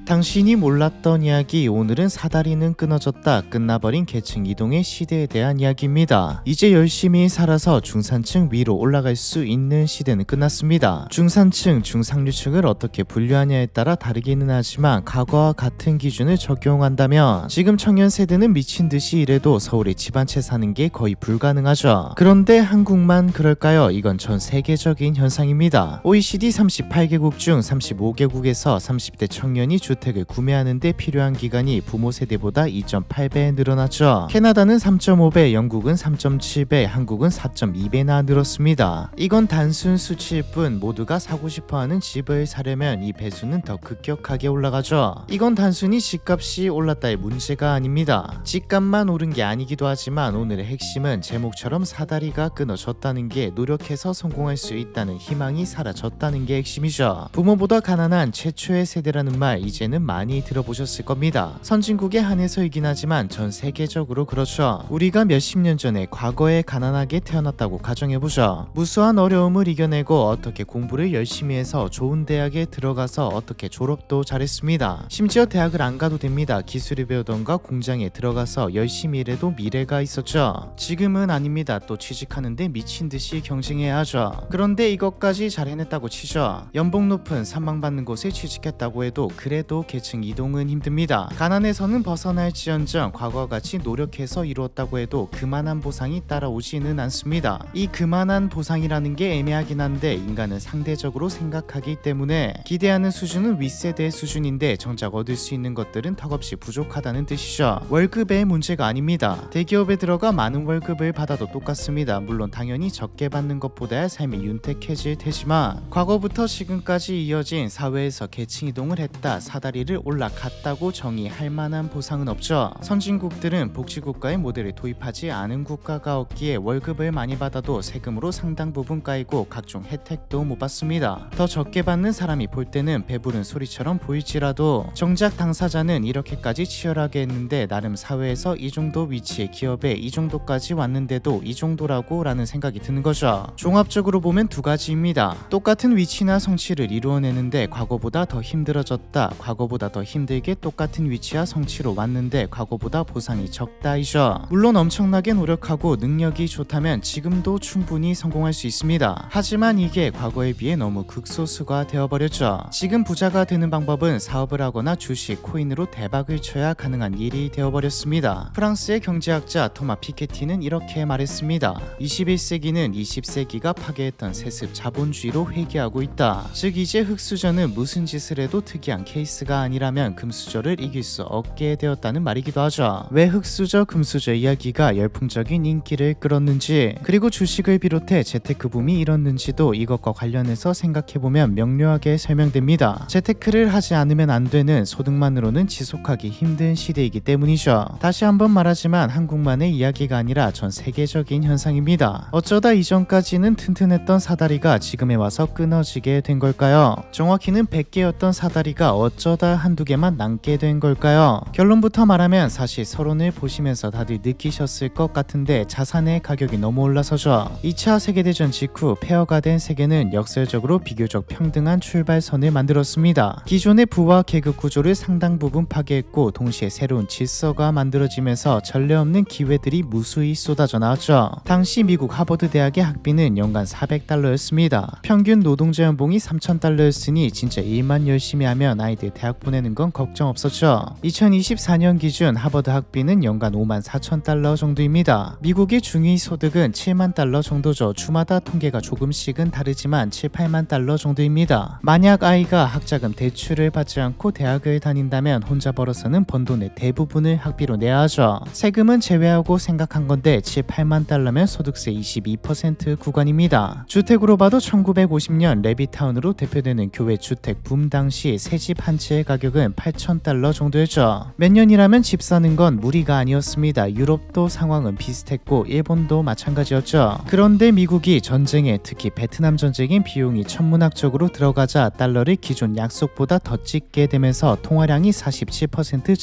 당신이 몰랐던 이야기. 오늘은 사다리는 끊어졌다, 끝나버린 계층 이동의 시대에 대한 이야기입니다. 이제 열심히 살아서 중산층 위로 올라갈 수 있는 시대는 끝났습니다. 중산층, 중상류층을 어떻게 분류하냐에 따라 다르기는 하지만 과거와 같은 기준을 적용한다면 지금 청년 세대는 미친듯이 일해도 서울에 집 한 채 사는 게 거의 불가능하죠. 그런데 한국만 그럴까요? 이건 전 세계적인 현상입니다. OECD 38개국 중 35개국에서 30대 청년이 주택을 구매하는 데 필요한 기간이 부모 세대보다 2.8배 늘어났죠. 캐나다는 3.5배, 영국은 3.7배, 한국은 4.2배나 늘었습니다. 이건 단순 수치일 뿐 모두가 사고 싶어하는 집을 사려면 이 배수는 더 급격하게 올라가죠. 이건 단순히 집값이 올랐다의 문제가 아닙니다. 집값만 오른 게 아니기도 하지만 오늘의 핵심은 제목처럼 사다리가 끊어졌다는 게 노력해서 성공할 수 있다는 희망이 사라졌다는 게 핵심이죠. 부모보다 가난한 최초의 세대라는 말 이제는 많이 들어보셨을 겁니다. 선진국에 한해서이긴 하지만 전 세계적으로 그렇죠. 우리가 몇십 년 전에 과거에 가난하게 태어났다고 가정해보죠. 무수한 어려움을 이겨내고 어떻게 공부를 열심히 해서 좋은 대학에 들어가서 어떻게 졸업도 잘했습니다. 심지어 대학을 안 가도 됩니다. 기술을 배우던가 공장에 들어가서 열심히 일해도 미래가 있었죠. 지금은 아닙니다. 또 취직하는데 미친듯이 경쟁해야 하죠. 그런데 이것까지 잘 해냈다고 치죠. 연봉 높은 산망받는 곳에 취직했다고 해도 그래도 계층 이동은 힘듭니다. 가난에서는 벗어날지언정 과거와 같이 노력해서 이루었다고 해도 그만한 보상이 따라오지는 않습니다. 이 그만한 보상이라는 게 애매하긴 한데 인간은 상대적으로 생각하기 때문에 기대하는 수준은 윗세대의 수준인데 정작 얻을 수 있는 것들은 턱없이 부족하다는 뜻이죠. 월급의 문제가 아닙니다. 대기업에 들어가 많은 월급을 받아도 똑같습니다. 물론 당연히 적게 받는 것보다야 삶이 윤택해질 테지만 과거부터 지금까지 이어진 사회에서 계층 이동을 했다, 사다리를 올라갔다고 정의할 만한 보상은 없죠. 선진국들은 복지국가의 모델을 도입하지 않은 국가가 없기에 월급을 많이 받아도 세금으로 상당 부분 까이고 각종 혜택도 못 받습니다. 더 적게 받는 사람이 볼 때는 배부른 소리처럼 보일지라도 정작 당사자는 이렇게까지 치열하게 했는데 나름 사회에서 이 정도 위치의 기업에 이 정도까지 왔는데도 이 정도라고 라는 생각이 드는 거죠. 종합적으로 보면 두 가지입니다. 똑같은 위치나 성취를 이루어내는데 과거보다 더 힘들어졌다, 과거보다 더 힘들게 똑같은 위치와 성취로 왔는데 과거보다 보상이 적다이죠. 물론 엄청나게 노력하고 능력이 좋다면 지금도 충분히 성공할 수 있습니다. 하지만 이게 과거에 비해 너무 극소수가 되어버렸죠. 지금 부자가 되는 방법은 사업을 하거나 주식, 코인으로 대박을 쳐야 가능한 일이 되어버렸습니다. 프랑스의 경제학자 토마 피케티는 이렇게 말했습니다. 21세기는 20세기가 파괴했던 세습 자본주의로 회귀하고 있다. 즉 이제 흑수저는 무슨 짓을 해도 특이한 케이스가 아니라면 금수저를 이길 수 없게 되었다는 말이기도 하죠. 왜 흑수저, 금수저 이야기가 열풍적인 인기를 끌었는지, 그리고 주식을 비롯해 재테크 붐이 일었는지도 이것과 관련해서 생각해보면 명료하게 설명됩니다. 재테크를 하지 않으면 안 되는, 소득만으로는 지속하기 힘든 시대이기 때문이죠. 다시 한번 말하지만 한국만의 이야기가 아니라 전 세계적인 현상입니다. 어쩌다 이전까지는 튼튼했던 사다리가 지금에 와서 끊어지게 된 걸까요? 정확히는 100개였던 사다리가 어쩌다 한두 개만 남게 된 걸까요? 결론부터 말하면 사실 서론을 보시면서 다들 느끼셨을 것 같은데 자산의 가격이 너무 올라서죠. 2차 세계대전 직후 폐허가 된 세계는 역설적으로 비교적 평등한 출발선을 만들었습니다. 기존의 부와 계급 구조를 상당 부분 파괴했고 동시에 새로운 질서가 만들어지면서 전례 없는 기회들이 무수히 쏟아져 나왔죠. 당시 미국 하버드 대학의 학비는 연간 400달러였습니다. 평균 노동자 연봉이 3,000달러였으니 진짜 일만 열심히 하면 아이들 대학 보내는 건 걱정 없었죠. 2024년 기준 하버드 학비는 연간 54,000달러 정도입니다. 미국의 중위 소득은 7만 달러 정도죠. 주마다 통계가 조금씩은 다르지만 7, 8만 달러 정도입니다. 만약 아이가 학자금 대출을 받지 않고 대학을 다닌다면 혼자 벌어서는 번 돈의 대부분을 학비로 내야 하죠. 세금은 제외하고 생각한 건데 7, 8만 달러면 소득세 22% 구간입니다. 주택으로 봐도 1950년 레비타운으로 대표되는 교회 주택 붐 당시 새 집 한 채의 가격은 8,000달러 정도였죠. 몇 년이라면 집 사는 건 무리가 아니었습니다. 유럽도 상황은 비슷했고 일본도 마찬가지였죠. 그런데 미국이 전쟁에, 특히 베트남 전쟁인 비용이 천문학적으로 들어가자 달러를 기존 약속보다 더 찍게 되면서 통화량이 47%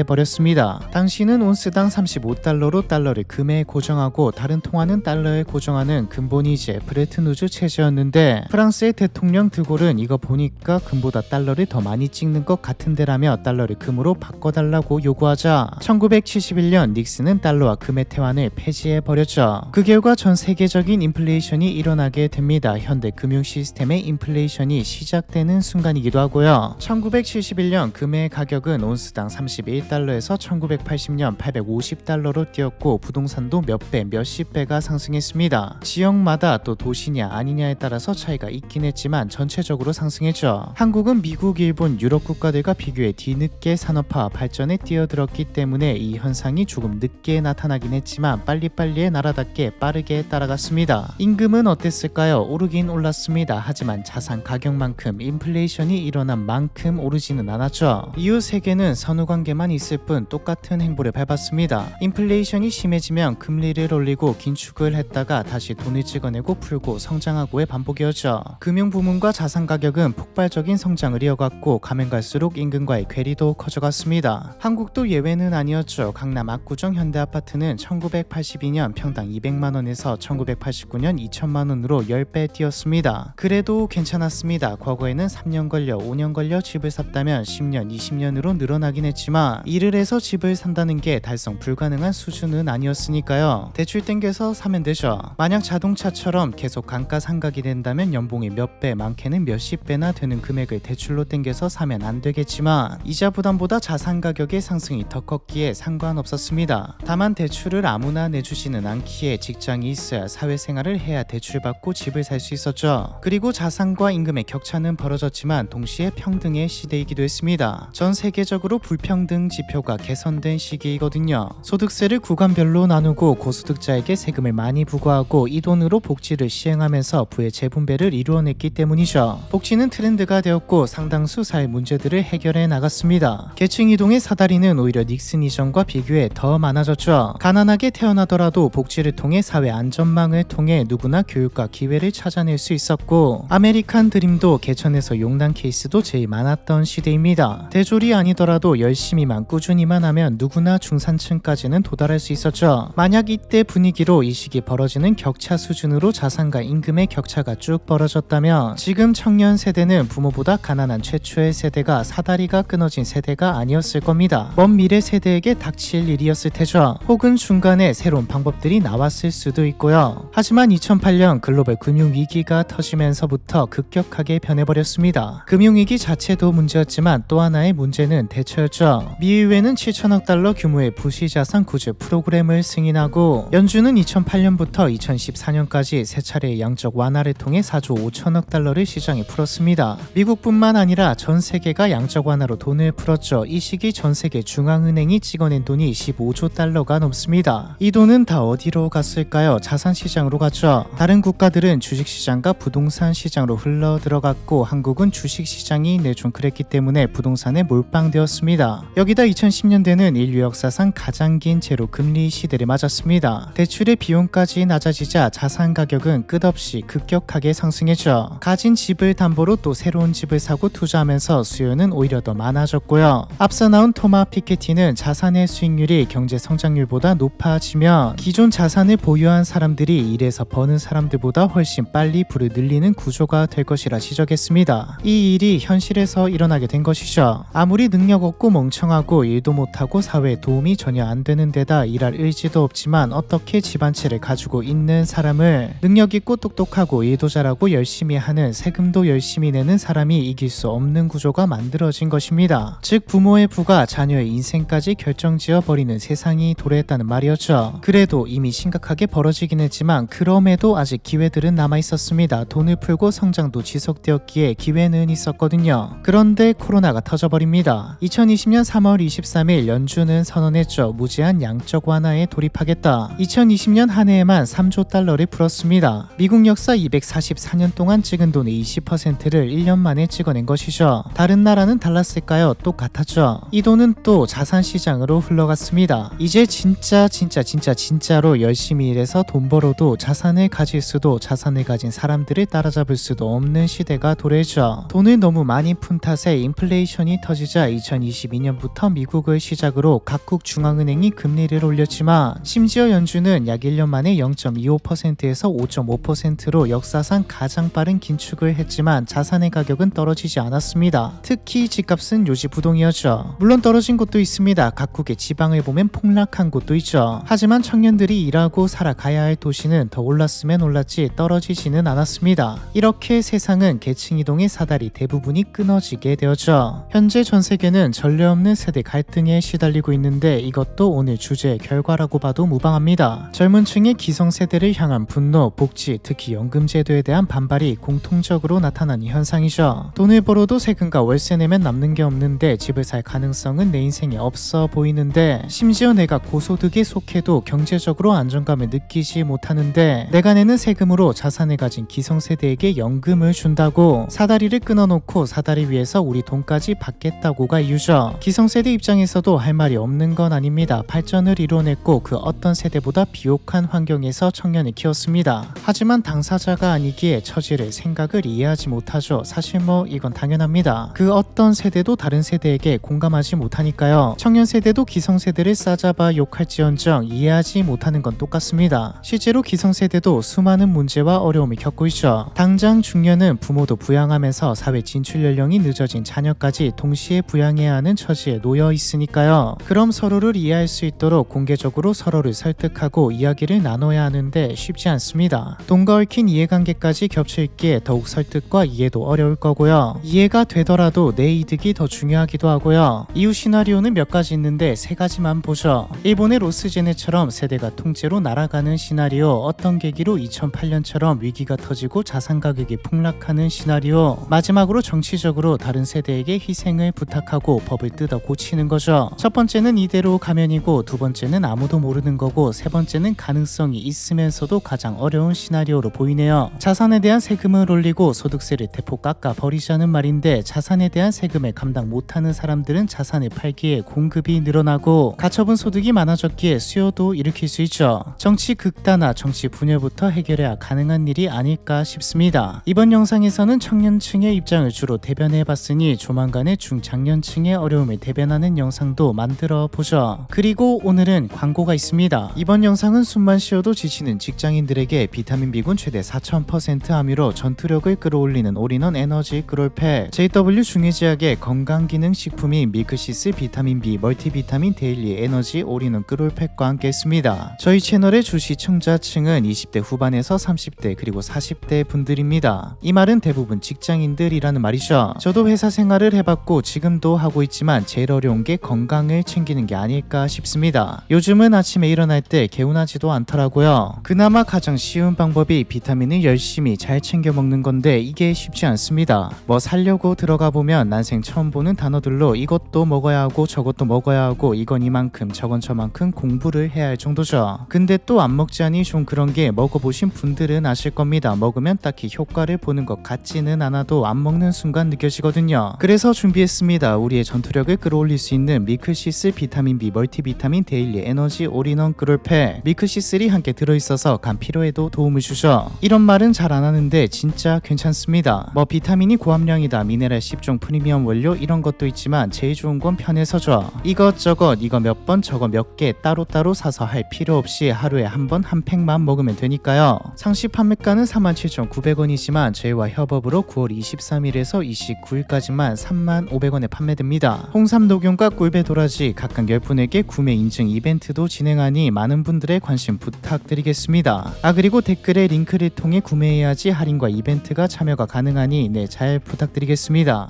증가해버렸습니다. 당시는 온스당 35달러로 달러를 금에 고정하고 다른 통화는 달러에 고정하는 근본이 이제 브레튼 우즈 체제였는데 프랑스의 대통령 드골은 이거 보니까 금보다 달러를 더 많이 찍는 있는 것 같은데라며 달러를 금으로 바꿔달라고 요구하자 1971년 닉슨은 달러와 금의 태환을 폐지해버렸죠. 그 결과 전 세계적인 인플레이션이 일어나게 됩니다. 현대 금융 시스템의 인플레이션이 시작되는 순간이기도 하고요. 1971년 금의 가격은 온스당 31달러에서 1980년 850달러로 뛰었고 부동산도 몇 배, 몇십 배가 상승했습니다. 지역마다 또 도시냐 아니냐에 따라서 차이가 있긴 했지만 전체적으로 상승했죠. 한국은 미국, 일본, 유럽 국가들과 비교해 뒤늦게 산업화 발전에 뛰어들었기 때문에 이 현상이 조금 늦게 나타나긴 했지만 빨리빨리의 나라답게 빠르게 따라갔습니다. 임금은 어땠을까요? 오르긴 올랐습니다. 하지만 자산 가격만큼 인플레이션이 일어난 만큼 오르지는 않았죠. 이후 세계는 선후관계만 있을 뿐 똑같은 행보를 밟았습니다. 인플레이션이 심해지면 금리를 올리고 긴축을 했다가 다시 돈을 찍어내고 풀고 성장하고의 반복이었죠. 금융부문과 자산 가격은 폭발적인 성장을 이어갔고 가면 갈수록 임금과의 괴리도 커져갔습니다. 한국도 예외는 아니었죠. 강남 압구정 현대아파트는 1982년 평당 200만원에서 1989년 2천만원으로 10배 뛰었습니다. 그래도 괜찮았습니다. 과거에는 3년 걸려 5년 걸려 집을 샀다면 10년 20년으로 늘어나긴 했지만 일을 해서 집을 산다는 게 달성 불가능한 수준은 아니었으니까요. 대출 땡겨서 사면 되죠. 만약 자동차처럼 계속 감가상각이 된다면 연봉이 몇 배, 많게는 몇십 배나 되는 금액을 대출로 땡겨서 사면 안 되겠지만 이자 부담보다 자산 가격의 상승이 더 컸기에 상관없었습니다. 다만 대출을 아무나 내주지는 않기에 직장이 있어야 사회생활을 해야 대출받고 집을 살 수 있었죠. 그리고 자산과 임금의 격차는 벌어졌지만 동시에 평등의 시대이기도 했습니다. 전 세계적으로 불평등 지표가 개선된 시기이거든요. 소득세를 구간별로 나누고 고소득자에게 세금을 많이 부과하고 이 돈으로 복지를 시행하면서 부의 재분배를 이루어냈기 때문이죠. 복지는 트렌드가 되었고 상당수 사회 문제들을 해결해 나갔습니다. 계층 이동의 사다리는 오히려 닉슨 이전과 비교해 더 많아졌죠. 가난하게 태어나더라도 복지를 통해 사회 안전망을 통해 누구나 교육과 기회를 찾아낼 수 있었고 아메리칸 드림도 개천에서 용난 케이스도 제일 많았던 시대입니다. 대졸이 아니더라도 열심히만 꾸준히만 하면 누구나 중산층까지는 도달할 수 있었죠. 만약 이때 분위기로 이 시기 벌어지는 격차 수준으로 자산과 임금의 격차가 쭉 벌어졌다면 지금 청년 세대는 부모보다 가난한 최초의 세대가 사다리가 끊어진 세대가 아니었을 겁니다. 먼 미래 세대에게 닥칠 일이었을 테죠. 혹은 중간에 새로운 방법들이 나왔을 수도 있고요. 하지만 2008년 글로벌 금융위기가 터지면서부터 급격하게 변해버렸습니다. 금융위기 자체도 문제였지만 또 하나의 문제는 대처였죠. 미의회는 7천억 달러 규모의 부시자산 구제 프로그램을 승인하고 연준은 2008년부터 2014년까지 세 차례의 양적 완화를 통해 4조 5천억 달러를 시장에 풀었습니다. 미국뿐만 아니라 전 세계가 양적 완화로 돈을 풀었죠. 이 시기 전 세계 중앙은행이 찍어낸 돈이 15조 달러가 넘습니다. 이 돈은 다 어디로 갔을까요? 자산시장으로 갔죠. 다른 국가들은 주식시장과 부동산 시장으로 흘러 들어갔고 한국은 주식시장이 좀 그랬기 때문에 부동산에 몰빵되었습니다. 여기다 2010년대는 인류 역사상 가장 긴 제로 금리 시대를 맞았습니다. 대출의 비용까지 낮아지자 자산 가격은 끝없이 급격하게 상승했죠. 가진 집을 담보로 또 새로운 집을 사고 투자하면서 수요는 오히려 더 많아졌고요. 앞서 나온 토마 피케티는 자산의 수익률이 경제 성장률보다 높아지면 기존 자산을 보유한 사람들이 일해서 버는 사람들보다 훨씬 빨리 부를 늘리는 구조가 될 것이라 지적했습니다. 이 일이 현실에서 일어나게 된 것이죠. 아무리 능력 없고 멍청하고 일도 못하고 사회에 도움이 전혀 안 되는 데다 일할 의지도 없지만 어떻게 집 한 채를 가지고 있는 사람을 능력 있고 똑똑하고 일도 잘하고 열심히 하는 세금도 열심히 내는 사람이 이길 수 없는 구조가 만들어진 것입니다. 즉 부모의 부가 자녀의 인생까지 결정지어 버리는 세상이 도래했다는 말이었죠. 그래도 이미 심각하게 벌어지긴 했지만 그럼에도 아직 기회들은 남아 있었습니다. 돈을 풀고 성장도 지속되었기에 기회는 있었거든요. 그런데 코로나가 터져버립니다. 2020년 3월 23일 연준은 선언했죠. 무제한 양적 완화에 돌입하겠다. 2020년 한 해에만 3조 달러를 풀었습니다. 미국 역사 244년 동안 찍은 돈의 20%를 1년 만에 찍어낸 것이죠. 다른 나라는 달랐을까요? 똑같았죠. 이 돈은 또 자산시장으로 흘러갔습니다. 이제 진짜로 열심히 일해서 돈 벌어도 자산을 가질 수도 자산을 가진 사람들을 따라잡을 수도 없는 시대가 도래했죠. 돈을 너무 많이 푼 탓에 인플레이션이 터지자 2022년부터 미국을 시작으로 각국 중앙은행이 금리를 올렸지만 심지어 연준은 약 1년 만에 0.25%에서 5.5%로 역사상 가장 빠른 긴축을 했지만 자산의 가격은 떨어지지 않았습니다. 특히 집값은 요지부동이었죠. 물론 떨어진 곳도 있습니다. 각국의 지방을 보면 폭락한 곳도 있죠. 하지만 청년들이 일하고 살아가야 할 도시는 더 올랐으면 올랐지 떨어지지는 않았습니다. 이렇게 세상은 계층 이동의 사다리 대부분이 끊어지게 되었죠. 현재 전 세계는 전례 없는 세대 갈등에 시달리고 있는데 이것도 오늘 주제의 결과라고 봐도 무방합니다. 젊은 층의 기성세대를 향한 분노, 복지, 특히 연금제도에 대한 반발이 공통적으로 나타나는 현상이죠. 돈을 벌어도 세금과 월세 내면 남는 게 없는데 집을 살 가능성은 내 인생에 없어 보이는데, 심지어 내가 고소득에 속해도 경제적으로 안정감을 느끼지 못하는데 내가 내는 세금으로 자산을 가진 기성세대에게 연금을 준다고 사다리를 끊어놓고 사다리 위에서 우리 돈까지 받겠다고가 이유죠. 기성세대 입장에서도 할 말이 없는 건 아닙니다. 발전을 이뤄냈고 그 어떤 세대보다 비옥한 환경에서 청년을 키웠습니다. 하지만 당사자가 아니기에 처지를 생각을 이해하지 못하죠. 사실 이건 당연합니다. 그 어떤 세대도 다른 세대에게 공감하지 못하니까요. 청년 세대도 기성세대를 싸잡아 욕할지언정 이해하지 못하는 건 똑같습니다. 실제로 기성세대도 수많은 문제와 어려움을 겪고 있죠. 당장 중년은 부모도 부양하면서 사회 진출 연령이 늦어진 자녀까지 동시에 부양해야 하는 처지에 놓여 있으니까요. 그럼 서로를 이해할 수 있도록 공개적으로 서로를 설득하고 이야기를 나눠야 하는데 쉽지 않습니다. 돈과 얽힌 이해관계까지 겹쳐있기에 더욱 설득과 이해도 어려울 거고요. 이해가 되더라도 내 이득이 더 중요하기도 하고요. 이후 시나리오는 몇 가지 있는데 세 가지만 보죠. 일본의 로스제네처럼 세대가 통째로 날아가는 시나리오, 어떤 계기로 2008년처럼 위기가 터지고 자산 가격이 폭락하는 시나리오, 마지막으로 정치적으로 다른 세대에게 희생을 부탁하고 법을 뜯어 고치는 거죠. 첫 번째는 이대로 가면이고, 두 번째는 아무도 모르는 거고, 세 번째는 가능성이 있으면서도 가장 어려운 시나리오로 보이네요. 자산에 대한 세금을 올리고 소득세를 대폭 깎아 버리자는 말인데, 자산에 대한 세금을 감당 못하는 사람들은 자산을 팔기에 공급이 늘어나고 가처분 소득이 많아졌기에 수요도 일으킬 수 있죠. 정치 극단화, 정치 분열부터 해결해야 가능한 일이 아닐까 싶습니다. 이번 영상에서는 청년층의 입장을 주로 대변해봤으니 조만간에 중장년층의 어려움을 대변하는 영상도 만들어 보죠. 그리고 오늘은 광고가 있습니다. 이번 영상은 숨만 쉬어도 지치는 직장인들에게 비타민 B군 최대 4000% 함유로 전투력을 끌어올리는 올인원 에너지 그롤팩, JW 중해제약의 건강기능식품인 밀크시스 비타민 B 멀티비타민 데일리 에너지 올인원 그롤팩과 함께 했습니다. 저희 채널의 주 시청자층은 20대 후반에서 30대 그리고 40대 분들입니다. 이 말은 대부분 직장인들이라는 말이죠. 저도 회사 생활을 해봤고 지금도 하고 있지만 제일 어려운 게 건강을 챙기는 게 아닐까 싶습니다. 요즘은 아침에 일어날 때 개운하지도 않더라고요. 그나마 가장 쉬운 방법이 비타민을 열심히 잘 챙겨 먹는 건데 이게 쉽지 않습니다. 살려고 들어가 보면 난생 처음 보는 단어들로 이것도 먹어야 하고 저것도 먹어야 하고 이건 이만큼 저건 저만큼 공부를 해야 할 정도죠. 근데 또 안 먹자니 좀 그런 게 먹어보신 분들은 아실 겁니다. 먹으면 딱히 효과를 보는 것 같지는 않아도 안 먹는 순간 느껴지거든요. 그래서 준비했습니다. 우리의 전투력을 끌어올릴 수 있는 밀크시스 비타민 B 멀티비타민 데일리 에너지 올인원 그롤팩. 밀크시슬이 함께 들어있어서 간 피로에도 도움을 주죠. 이런 말은 잘 안 하는데 진짜 괜찮습니다. 비타민이 고함량이다, 미네랄 10종 프리미엄 원료 이런 것도 있지만 제일 좋은 건 편해서죠. 이것저것 이거 몇 번 저거 몇 개 따로따로 사서 할 필요 없이 하루에 한 번 한 팩만 먹으면 되니까요. 상시 판매가는 47,900원이지만 저희와 협업으로 9월 23일에서 29일까지만 35,000원에 판매됩니다. 홍삼 녹용과 꿀배 도라지 각각 10분에게 구매 인증 이벤트도 진행하니 많은 분들의 관심 부탁드리겠습니다. 그리고 댓글에 링크를 통해 구매해야지 할인과 이벤트가 참여가 가능하니 잘 부탁드리겠습니다.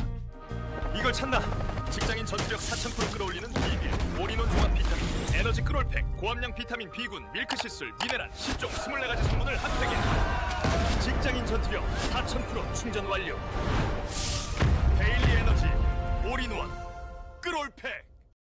이걸 찾나? 직장인 전투력 4000% 끌어올리는 비빌 올인원 종합 비타민 에너지 끌올팩 고함량 비타민 B군 밀크시슬 미네랄 10종 24가지 성분을 한 팩에 직장인 전투력 4000% 충전 완료. 데일리 에너지 올인원 끌올팩.